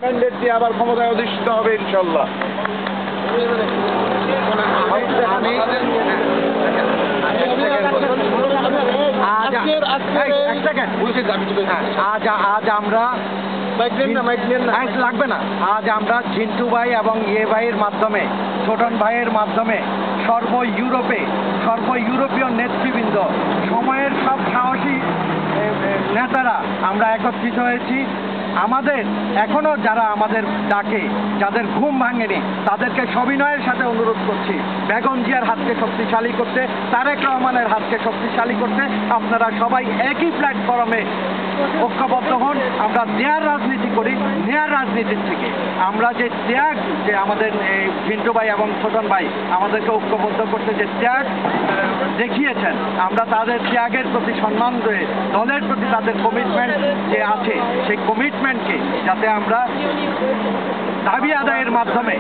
Mandate দিয়ে আবার ক্ষমতায় অধিষ্ঠিত হবে ইনশাল্লাহ। আজ আমরা লাগবে না, আজ আমরা ঝিন্টু ভাই এবং ইয়ে ভাইয়ের মাধ্যমে, ছোটন ভাইয়ের মাধ্যমে সর্ব ইউরোপীয় নেতৃবৃন্দ, সময়ের সব সাহসী নেতারা আমরা একত্রিত হয়েছি। আমাদের এখনো যারা আমাদের ডাকে, যাদের ঘুম ভাঙেনি, তাদেরকে সবিনয়ের সাথে অনুরোধ করছি বেগম জিয়ার হাতকে শক্তিশালী করতে, তারেক রহমানের হাতকে শক্তিশালী করতে। আপনারা সবাই একই প্ল্যাটফর্মে ঐক্যবদ্ধ হন। আমরা দেয়ার রাজনীতি করি, নেয়ার রাজনীতির থেকে আমরা যে ত্যাগ, যে আমাদের ঝিন্টু ভাই এবং ছোটন ভাই আমাদেরকে ঐক্যবদ্ধ করতে যে ত্যাগ দেখিয়েছেন, আমরা তাদের ত্যাগের প্রতি সম্মান দিয়ে দলের প্রতি তাদের কমিটমেন্ট যে আছে, সেই কমিটমেন্টকে যাতে আমরা দাবি আদায়ের মাধ্যমে